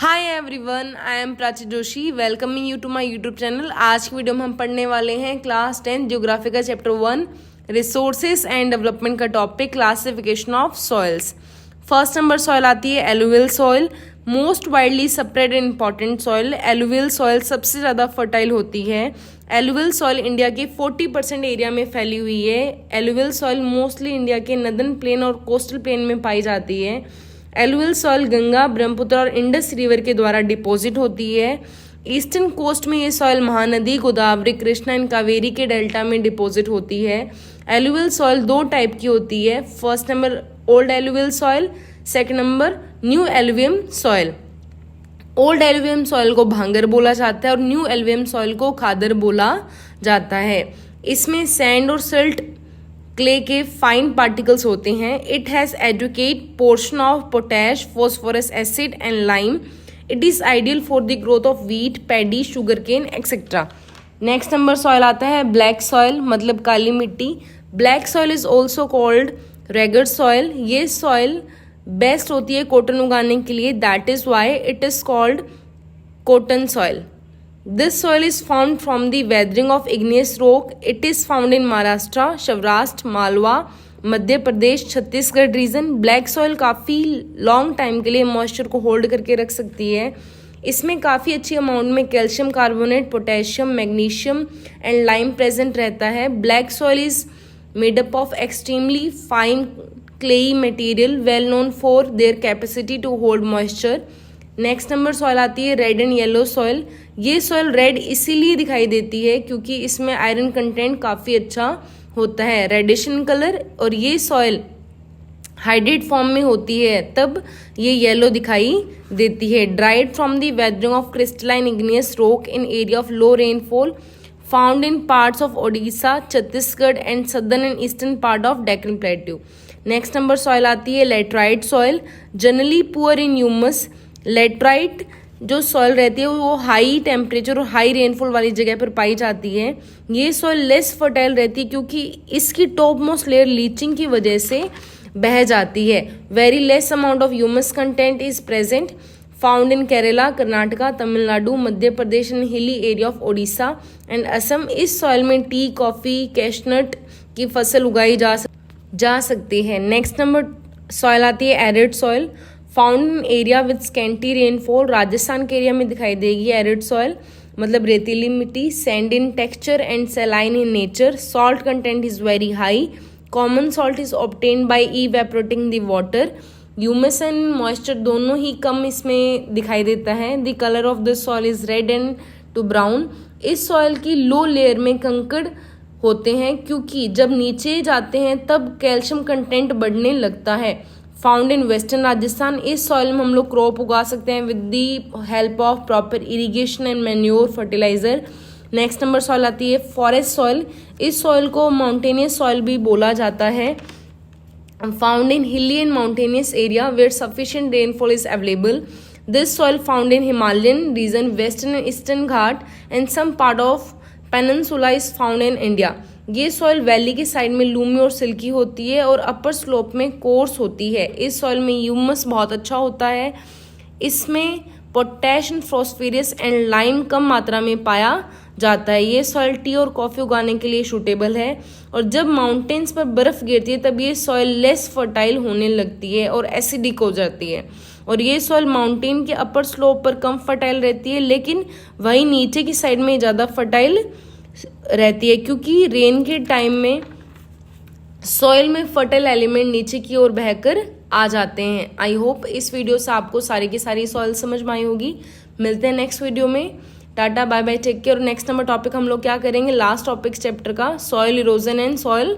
Hi everyone, I am Prachi Joshi welcoming you to my YouTube channel. आज की video में हम पढ़ने वाले हैं क्लास 10 ज्योग्राफी का चैप्टर 1 रिसोर्सेज एंड डेवलपमेंट का topic classification of soils. First number soil आती है alluvial soil, most widely spread and important soil. Alluvial soil सबसे ज़्यादा फर्टाइल होती है। एलुवियल सॉइल इंडिया के 40% एरिया में फैली हुई है। एलुवियल सॉइल मोस्टली इंडिया के नदर्न प्लेन और कोस्टल प्लेन में पाई जाती है। एलुवियल सॉइल गंगा, ब्रह्मपुत्र और इंडस रिवर के द्वारा डिपॉजिट होती है। ईस्टर्न कोस्ट में ये सॉइल महानदी, गोदावरी, कृष्णा एंड कावेरी के डेल्टा में डिपॉजिट होती है। एलुवियल सॉइल दो टाइप की होती है। First number old alluvial soil, second number new alluvium soil. Old alluvium soil को भांगर बोला जाता है और न्यू एलुवियम सॉइल को खादर बोला जाता है। इसमें सैंड और सिल्ट क्ले के फाइन पार्टिकल्स होते हैं। It has adequate portion of potash, phosphorus acid and lime. It is ideal for the growth of wheat, paddy, sugar cane etcetera. Next number soil आता है ब्लैक सॉइल, मतलब काली मिट्टी। Black soil is also called regur soil. ये soil best होती है cotton उगाने के लिए, that is why it is called cotton soil. This soil is found from the weathering of igneous rock. It is found in Maharashtra, Saurashtra, Malwa, Madhya Pradesh, Chhattisgarh region. Black soil काफ़ी long time के लिए moisture को hold करके रख सकती है। इसमें काफ़ी अच्छी अमाउंट में calcium carbonate, potassium, magnesium and lime present रहता है। Black soil is made up of extremely fine clayey material well known for their capacity to hold moisture. Next number soil आती है रेड एंड येलो सॉइल। ये soil red इसीलिए दिखाई देती है क्योंकि इसमें आयरन कंटेंट काफ़ी अच्छा होता है, रेडिश इन कलर। और ये सॉइल हाइड्रेट फॉर्म में होती है तब ये येलो दिखाई देती है। Dried from the weathering of crystalline igneous rock in area of low rainfall found in parts of Odisha, Chhattisgarh and southern and eastern part of Deccan plateau. Next number soil आती है laterite soil, generally poor in humus. Laterite जो soil रहती है वो high temperature और high rainfall वाली जगह पर पाई जाती है। ये सॉइल लेस फर्टाइल रहती है क्योंकि इसकी टॉप मोस्ट लेयर लीचिंग की वजह से बह जाती है। Very less amount of humus content is present found in Kerala, Karnataka, Tamil Nadu, Madhya Pradesh and hilly area of Odisha and Assam. इस सॉइल में टी, कॉफ़ी, कैशनट की फसल उगाई जा सकती है। नेक्स्ट नंबर सॉइल आती है arid soil, found in area with scanty rainfall. Rajasthan के एरिया में दिखाई देगी एरिड सॉइल, मतलब रेतीली मिट्टी। Sand in texture and saline in nature. Salt content is very high. Common salt is obtained by evaporating the water. Humus and moisture दोनों ही कम इसमें दिखाई देता है। The colour of this soil is red and to brown. इस soil की low layer में कंकड़ होते हैं क्योंकि जब नीचे जाते हैं तब कैल्शियम कंटेंट बढ़ने लगता है। Found in western Rajasthan. इस सॉइल में हम लोग क्रॉप उगा सकते हैं with the help of proper irrigation and manure fertiliser. Next number soil आती है फॉरेस्ट सॉइल। इस सॉइल को माउंटेनियस सॉइल भी बोला जाता है। Found in hilly and mountainous area where sufficient rainfall is available. This soil found in Himalayan region, western and eastern Ghat and some part of peninsula is found in India. ये soil valley के side में Lumi और silkie होती है और अपर slope में course होती है। इस सॉइल में ह्यूमस बहुत अच्छा होता है। इसमें पोटैशियम, फॉस्फोरस एंड लाइम कम मात्रा में पाया जाता है। ये सॉइल टी और कॉफ़ी उगाने के लिए सूटेबल है। और जब माउंटेन्स पर बर्फ़ गिरती है तब ये सॉइल लेस फर्टाइल होने लगती है और एसिडिक हो जाती है। और ये सॉइल माउंटेन के अपर स्लोप पर कम फर्टाइल रहती है, लेकिन वहीं नीचे की साइड में ज़्यादा फर्टाइल रहती है क्योंकि रेन के टाइम में सॉइल में फर्टाइल एलिमेंट नीचे की ओर बहकर आ जाते हैं। आई होप इस वीडियो से आपको सारी की सारी सॉइल समझ में आई होगी। मिलते हैं नेक्स्ट वीडियो में। Ta-ta, bye bye, take care. और नेक्स्ट नंबर टॉपिक हम लोग क्या करेंगे, लास्ट टॉपिक चैप्टर का, सॉइल इरोजन एंड सॉइल